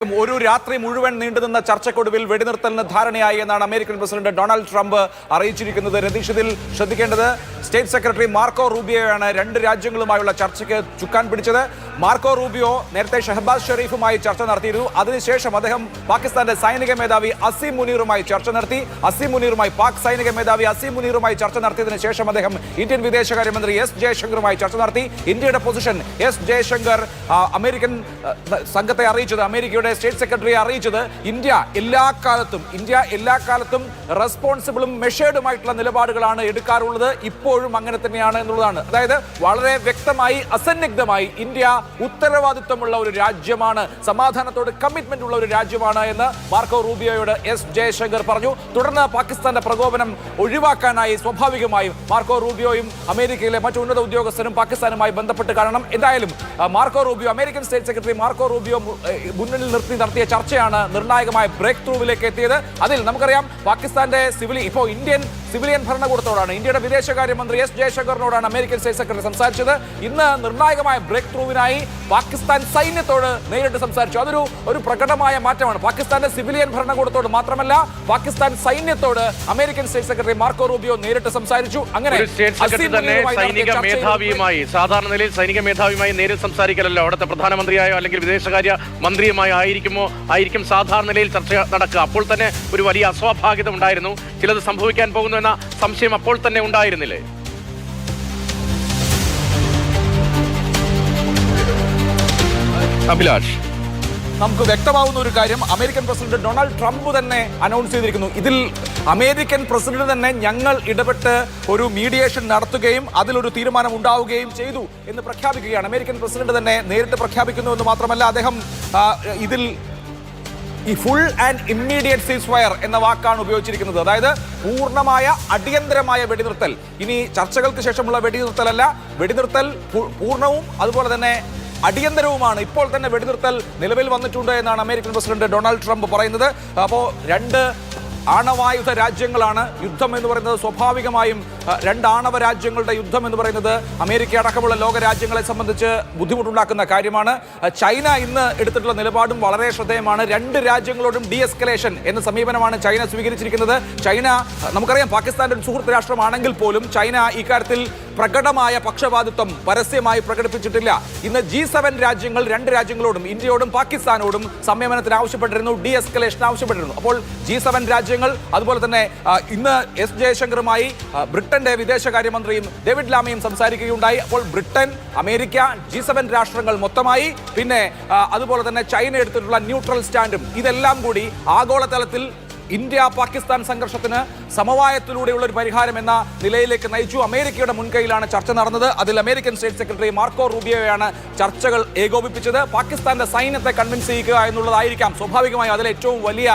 ഒരു രാത്രി മുഴുവൻ നീണ്ടുനിന്ന ചർച്ചക്കൊടുവിൽ വെടിനിർത്തലിന് ധാരണയായി എന്നാണ് അമേരിക്കൻ പ്രസിഡന്റ് ഡൊണാൾഡ് ട്രംപ് അറിയിച്ചിരിക്കുന്നത്. രതീഷ്, ഇതിൽ ശ്രദ്ധിക്കേണ്ടത് സ്റ്റേറ്റ് സെക്രട്ടറി മാർക്കോ റൂബിയോയാണ് രണ്ട് രാജ്യങ്ങളുമായുള്ള ചർച്ചയ്ക്ക് ചുക്കാൻ പിടിച്ചത്. മാർക്കോ റൂബിയോ നേരത്തെ ഷഹബാസ് ഷെരീഫുമായി ചർച്ച നടത്തിയിരുന്നു. അതിനുശേഷം അദ്ദേഹം പാകിസ്ഥാന്റെ സൈനിക മേധാവി അസീം മുനീറുമായി ചർച്ച നടത്തി. പാക് സൈനിക മേധാവി അസീം മുനീറുമായി ചർച്ച നടത്തിയതിനു ശേഷം അദ്ദേഹം ഇന്ത്യൻ വിദേശകാര്യമന്ത്രി എസ് ജയശങ്കറുമായി ചർച്ച നടത്തി. ഇന്ത്യയുടെ പൊസിഷൻ എസ് ജയശങ്കർ അമേരിക്കൻ സംഘത്തെ അറിയിച്ചത്, അമേരിക്കയുടെ സ്റ്റേറ്റ് സെക്രട്ടറിയെ അറിയിച്ചത്, ഇന്ത്യ എല്ലാ കാലത്തും റെസ്പോൺസിബിളും മെഷേർഡുമായിട്ടുള്ള നിലപാടുകളാണ് എടുക്കാറുള്ളത്, ഇപ്പോഴും അങ്ങനെ തന്നെയാണ് എന്നുള്ളതാണ്. അതായത് വളരെ വ്യക്തമായി അസന്നിഗ്ധമായി ഇന്ത്യ ഉത്തരവാദിത്വമുള്ള ഒരു രാജ്യമാണ്, സമാധാനത്തോട് കമ്മിറ്റ്മെന്റ് ഉള്ള ഒരു രാജ്യമാണ് എന്ന് മാർക്കോ റൂബിയോയോട് എസ് ജയശങ്കർ പറഞ്ഞു. തുടർന്ന് പാകിസ്ഥാന്റെ പ്രകോപനം ഒഴിവാക്കാനായി സ്വാഭാവികമായും മാർക്കോ റൂബിയോയും അമേരിക്കയിലെ മറ്റു ഉന്നത ഉദ്യോഗസ്ഥരും പാകിസ്ഥാനുമായി ബന്ധപ്പെട്ട് കാണണം. എന്തായാലും American state secretary Marco Rubio മുന്നിൽ നടത്തിയ ചർച്ചയാണ് നിർണായകമായ ബ്രേക്ക് ത്രൂവിലേക്ക് എത്തിയത്. അതിൽ നമുക്കറിയാം പാകിസ്ഥാന്റെ ഇന്ത്യൻ സിവിലിയൻ ഭരണകൂടത്തോടാണ്, ഇന്ത്യയുടെ വിദേശകാര്യമന്ത്രി എസ് ജയശങ്കറിനോടാണ് അമേരിക്കൻ സ്റ്റേറ്റ് സെക്രട്ടറി സംസാരിച്ചത്. ഇന്ന് നിർണായകമായ ബ്രേക്ക് ത്രൂവിനായി പാകിസ്ഥാൻ സൈന്യത്തോട് നേരിട്ട് സംസാരിച്ചു. അതൊരു പ്രകടമായ മാറ്റമാണ്. പാകിസ്ഥാന്റെ സിവിലിയൻ ഭരണകൂടത്തോട് മാത്രമല്ല, പാകിസ്ഥാൻ സൈന്യത്തോട് American state secretary Marco Rubio നേരിട്ട് സംസാരിച്ചു. അങ്ങനെ സാധാരണ നിലയിൽ സൈനിക മേധാവിയുമായി നേരിട്ട് സംസാരിക്കലല്ലോ, അവിടുത്തെ പ്രധാനമന്ത്രിയായോ അല്ലെങ്കിൽ വിദേശകാര്യ മന്ത്രിയുമായോ ആയിരിക്കും സാധാരണ നിലയിൽ ചർച്ച നടക്കുക. അപ്പോൾ തന്നെ ഒരു വലിയ അസ്വാഭാവികത ഉണ്ടായിരുന്നു. ചിലത് സംഭവിക്കാൻ പോകുന്നു എന്ന സംശയം അപ്പോൾ തന്നെ ഉണ്ടായിരുന്നില്ലേ? അഭിലാഷ്, നമുക്ക് വ്യക്തമാവുന്ന ഒരു കാര്യം, അമേരിക്കൻ പ്രസിഡന്റ് ഡൊണാൾഡ് ട്രംപ് തന്നെ അനൗൺസ് ചെയ്തിരിക്കുന്നു. ഇതിൽ അമേരിക്കൻ പ്രസിഡന്റ് തന്നെ ഞങ്ങൾ ഇടപെട്ട് ഒരു മീഡിയേഷൻ നടത്തുകയും അതിലൊരു തീരുമാനം ഉണ്ടാവുകയും ചെയ്തു എന്ന് പ്രഖ്യാപിക്കുകയാണ്. അമേരിക്കൻ പ്രസിഡന്റ് തന്നെ നേരിട്ട് പ്രഖ്യാപിക്കുന്നു എന്ന് മാത്രമല്ല, അദ്ദേഹം ഇതിൽ ഈ ഫുൾ ആൻഡ് ഇമ്മീഡിയറ്റ് സീസ് ഫയർ എന്ന വാക്കാണ് ഉപയോഗിച്ചിരിക്കുന്നത്. അതായത് പൂർണ്ണമായ അടിയന്തരമായ വെടിനിർത്തൽ. ഇനി ചർച്ചകൾക്ക് ശേഷമുള്ള വെടിനിർത്തലല്ല, വെടിനിർത്തൽ പൂർണ്ണവും അതുപോലെ തന്നെ അടിയന്തരവുമാണ്. ഇപ്പോൾ തന്നെ വെടിനിർത്തൽ നിലവിൽ വന്നിട്ടുണ്ട് എന്നാണ് അമേരിക്കൻ പ്രസിഡന്റ് ഡൊണാൾഡ് ട്രംപ് പറയുന്നത്. അപ്പോൾ രണ്ട് ആണവായുധ രാജ്യങ്ങളാണ്. യുദ്ധം എന്ന് പറയുന്നത് സ്വാഭാവികമായും രണ്ട് ആണവ രാജ്യങ്ങളുടെ യുദ്ധം എന്ന് പറയുന്നത് അമേരിക്ക അടക്കമുള്ള ലോക രാജ്യങ്ങളെ സംബന്ധിച്ച് ബുദ്ധിമുട്ടുണ്ടാക്കുന്ന കാര്യമാണ്. ചൈന ഇന്ന് എടുത്തിട്ടുള്ള നിലപാടും വളരെ ശ്രദ്ധേയമാണ്. രണ്ട് രാജ്യങ്ങളോടും ഡി എസ്കലേഷൻ എന്ന സമീപനമാണ് ചൈന സ്വീകരിച്ചിരിക്കുന്നത്. ചൈന നമുക്കറിയാം പാകിസ്ഥാന്റെ ഒരു സുഹൃത്ത് രാഷ്ട്രമാണെങ്കിൽ പോലും ചൈന ഇക്കാര്യത്തിൽ പ്രകടമായ പക്ഷപാതിത്വം പരസ്യമായി പ്രകടിപ്പിച്ചിട്ടില്ല. ഇന്ന് G7 രാജ്യങ്ങൾ രണ്ട് രാജ്യങ്ങളോടും, ഇന്ത്യയോടും പാകിസ്ഥാനോടും സംയമനത്തിന് ആവശ്യപ്പെട്ടിരുന്നു, ഡി എസ്കലേഷൻ ആവശ്യപ്പെട്ടിരുന്നു. അപ്പോൾ G7 രാജ്യങ്ങൾ അതുപോലെ തന്നെ ഇന്ന് എസ് ജയശങ്കറുമായി ബ്രിട്ടന്റെ വിദേശകാര്യമന്ത്രിയും ഡേവിഡ് ലാമയും സംസാരിക്കുകയുണ്ടായി. അപ്പോൾ ബ്രിട്ടൻ, അമേരിക്ക, G7 രാഷ്ട്രങ്ങൾ മൊത്തമായി, പിന്നെ അതുപോലെ തന്നെ ചൈന എടുത്തിട്ടുള്ള ന്യൂട്രൽ സ്റ്റാൻഡും, ഇതെല്ലാം കൂടി ആഗോളതലത്തിൽ ഇന്ത്യ പാകിസ്ഥാൻ സംഘർഷത്തിന് സമവായത്തിലൂടെയുള്ള ഒരു പരിഹാരം എന്ന നിലയിലേക്ക് നയിച്ചു. അമേരിക്കയുടെ മുൻകൈയിലാണ് ചർച്ച നടന്നത്. അതിൽ അമേരിക്കൻ സ്റ്റേറ്റ് സെക്രട്ടറി മാർക്കോ റൂബിയോയാണ് ചർച്ചകൾ ഏകോപിപ്പിച്ചത്. പാകിസ്ഥാന്റെ സൈന്യത്തെ കൺവിൻസ് ചെയ്യുക എന്നുള്ളതായിരിക്കാം സ്വാഭാവികമായും അതിൽ ഏറ്റവും വലിയ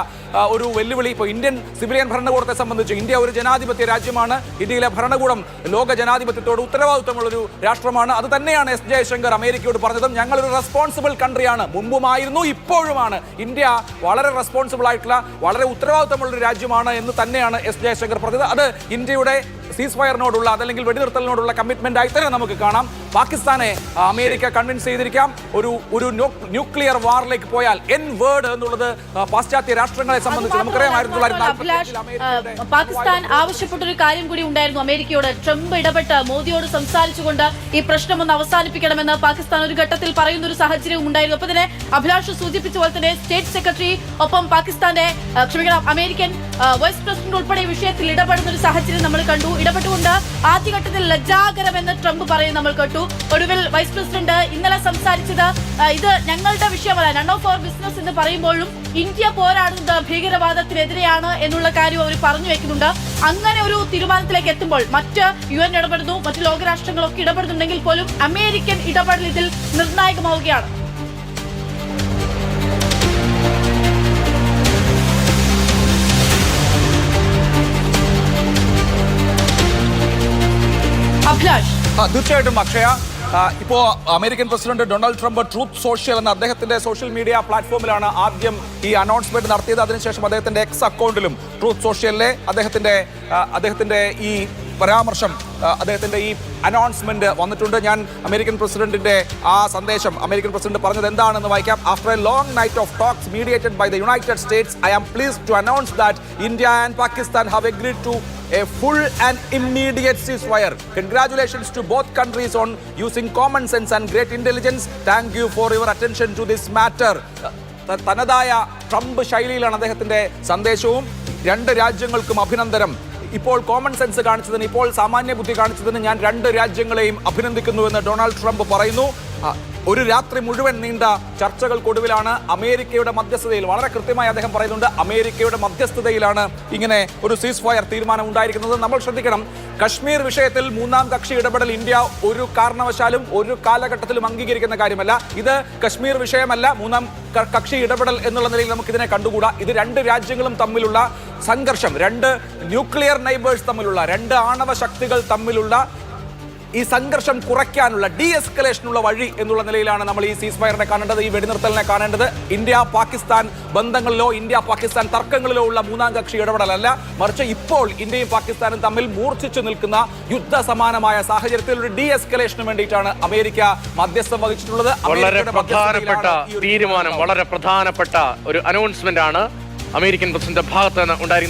ഒരു വെല്ലുവിളി. ഇപ്പോൾ ഇന്ത്യൻ സിവിലിയൻ ഭരണകൂടത്തെ സംബന്ധിച്ച് ഇന്ത്യ ഒരു ജനാധിപത്യ രാജ്യമാണ്. ഇന്ത്യയിലെ ഭരണകൂടം ലോക ജനാധിപത്യത്തോട് ഉത്തരവാദിത്വമുള്ളൊരു രാഷ്ട്രമാണ്. അത് തന്നെയാണ് എസ് ജയശങ്കർ അമേരിക്കയോട് പറഞ്ഞതും. ഞങ്ങളൊരു റെസ്പോൺസിബിൾ കൺട്രിയാണ്, മുമ്പുമായിരുന്നു ഇപ്പോഴുമാണ്. ഇന്ത്യ വളരെ റെസ്പോൺസിബിൾ ആയിട്ടുള്ള വളരെ ഉത്തരവാദിത്വമുള്ളൊരു രാജ്യമാണ് എന്ന് തന്നെയാണ് എസ് ജയശങ്കർ പറഞ്ഞത്. അത് ഇന്ത്യയുടെ സീസ് ഫയറിനോടുള്ള അതല്ലെങ്കിൽ വെടിനിർത്തലിനോടുള്ള കമ്മിറ്റ്മെന്റ് ആയി തന്നെ നമുക്ക് കാണാം. പാകിസ്ഥാനെ അമേരിക്ക കൺവിൻസ് ചെയ്തിരിക്കാം. ഒരു ന്യൂക്ലിയർ വാറിലേക്ക് പോയാൽ എൻ വേർഡ് എന്നുള്ളത് പാശ്ചാത്യ രാഷ്ട്രങ്ങളെ സംബന്ധിച്ച് നമുക്കറിയാം. പാകിസ്ഥാൻ ആവശ്യപ്പെട്ടൊരു കാര്യം കൂടി ഉണ്ടായിരുന്നു അമേരിക്കയോട്. ട്രംപ് ഇടപെട്ട് മോദിയോട് സംസാരിച്ചുകൊണ്ട് ഈ പ്രശ്നം ഒന്ന് അവസാനിപ്പിക്കണമെന്ന് പാകിസ്ഥാൻ ഒരു ഘട്ടത്തിൽ പറയുന്ന ഒരു സാഹചര്യവും ഉണ്ടായിരുന്നു. അപ്പൊ തന്നെ അഭിലാഷ് സൂചിപ്പിച്ച പോലെ തന്നെ സ്റ്റേറ്റ് സെക്രട്ടറി ഒപ്പം പാകിസ്ഥാന്റെ അമേരിക്കൻ വൈസ് പ്രസിഡന്റ് ഉൾപ്പെടെ ഈ വിഷയത്തിൽ ഇടപെടുന്ന ഒരു സാഹചര്യം നമ്മൾ കണ്ടു. ഇടപെട്ടുകൊണ്ട് ആദ്യഘട്ടത്തിൽ ലജ്ജാകരമെന്ന് ട്രംപ് പറയുന്നത് നമ്മൾ കേട്ടു. ഒടുവിൽ വൈസ് പ്രസിഡന്റ് ഇന്നലെ സംസാരിച്ചത് ഇത് ഞങ്ങളുടെ വിഷയമല്ല, നൺ ഓഫ് അവർ ബിസിനസ് എന്ന് പറയുമ്പോഴും ഇന്ത്യ പോരാടുന്നത് ഭീകരവാദത്തിനെതിരെയാണ് എന്നുള്ള കാര്യം അവർ പറഞ്ഞു വെക്കുന്നുണ്ട്. അങ്ങനെ ഒരു തീരുമാനത്തിലേക്ക് എത്തുമ്പോൾ മറ്റ് UN ഇടപെടുന്നു, മറ്റ് ലോകരാഷ്ട്രങ്ങളൊക്കെ ഇടപെടുന്നുണ്ടെങ്കിൽ പോലും അമേരിക്കൻ ഇടപെടൽ ഇതിൽ നിർണായകമാവുകയാണ്. തീർച്ചയായിട്ടും അക്ഷയ, ഇപ്പോൾ American president Donald Trump truth social എന്ന അദ്ദേഹത്തിന്റെ സോഷ്യൽ മീഡിയ പ്ലാറ്റ്ഫോമിലാണ് ആദ്യം ഈ അനൗൺസ്മെന്റ് നടത്തിയത്. അതിനുശേഷം അദ്ദേഹത്തിന്റെ എക്സ് അക്കൗണ്ടിലും ട്രൂത്ത് സോഷ്യലിലെ അദ്ദേഹത്തിന്റെ ഈ പരാമർശം അദ്ദേഹത്തിന്റെ ഈ അനൗൺസ്മെന്റ് വന്നിട്ടുണ്ട്. ഞാൻ അമേരിക്കൻ പ്രസിഡന്റിന്റെ ആ സന്ദേശം അമേരിക്കൻ പ്രസിഡന്റ് പറഞ്ഞത് എന്താണെന്ന് വായിക്കാം. After a long night of talks mediated by the United States, I am pleased to announce that India and Pakistan have agreed to a full and immediate ceasefire. Congratulations to both countries on using common sense and great intelligence. Thank you for your attention to this matter. തനതായ Trump ശൈലിയിലാണ് അദ്ദേഹത്തിന്റെ സന്ദേശവും. രണ്ട് രാജ്യങ്ങൾക്കും അഭിനന്ദനം. ഇപ്പോൾ common sense കാണിച്ചതിന്, ഇപ്പോൾ സാമാന്യ ബുദ്ധി കാണിച്ചതിന് ഞാൻ രണ്ട് രാജ്യങ്ങളെയും അഭിനന്ദിക്കുന്നുവെന്ന് ഡൊണാൾഡ് ട്രംപ് പറയുന്നു. ഒരു രാത്രി മുഴുവൻ നീണ്ട ചർച്ചകൾക്കൊടുവിലാണ് അമേരിക്കയുടെ മധ്യസ്ഥതയിൽ, വളരെ കൃത്യമായി അദ്ദേഹം പറയുന്നുണ്ട്, അമേരിക്കയുടെ മധ്യസ്ഥതയിലാണ് ഇങ്ങനെ ഒരു സീസ് ഫയർ തീരുമാനം ഉണ്ടായിരിക്കുന്നത്. നമ്മൾ ശ്രദ്ധിക്കണം, കശ്മീർ വിഷയത്തിൽ മൂന്നാം കക്ഷി ഇടപെടൽ ഇന്ത്യ ഒരു കാരണവശാലും ഒരു കാലഘട്ടത്തിലും അംഗീകരിക്കുന്ന കാര്യമല്ല. ഇത് കശ്മീർ വിഷയമല്ല, മൂന്നാം കക്ഷി ഇടപെടൽ എന്നുള്ള നിലയിൽ നമുക്ക് ഇതിനെ കണ്ടുകൂടാ. ഇത് രണ്ട് രാജ്യങ്ങളും തമ്മിലുള്ള സംഘർഷം, രണ്ട് ന്യൂക്ലിയർ നൈബേഴ്സ് തമ്മിലുള്ള, രണ്ട് ആണവ ശക്തികൾ തമ്മിലുള്ള ഈ സംഘർഷം കുറയ്ക്കാനുള്ള, ഡി എസ്കലേഷനുള്ള വഴി എന്നുള്ള നിലയിലാണ് നമ്മൾ ഈ സീസ് ഫയറിനെ കാണേണ്ടത്, ഈ വെടിനിർത്തലിനെ കാണേണ്ടത്. ഇന്ത്യ പാകിസ്ഥാൻ ബന്ധങ്ങളിലോ ഇന്ത്യ പാകിസ്ഥാൻ തർക്കങ്ങളിലോ ഉള്ള മൂന്നാം കക്ഷി ഇടപെടലല്ല, മറിച്ച് ഇപ്പോൾ ഇന്ത്യയും പാകിസ്ഥാനും തമ്മിൽ മൂർച്ഛിച്ചു നിൽക്കുന്ന യുദ്ധ സമാനമായ സാഹചര്യത്തിൽ ഒരു ഡി എസ്കലേഷന് വേണ്ടിയിട്ടാണ് അമേരിക്ക മധ്യസ്ഥം വഹിച്ചിട്ടുള്ളത്. വളരെ പ്രധാനപ്പെട്ട തീരുമാനം, വളരെ പ്രധാനപ്പെട്ട ഒരു അനൗൺസ്മെന്റ് ആണ് അമേരിക്കൻ പ്രസിഡന്റ് ഭാഗത്ത് നിന്ന് ഉണ്ടായിരുന്നത്.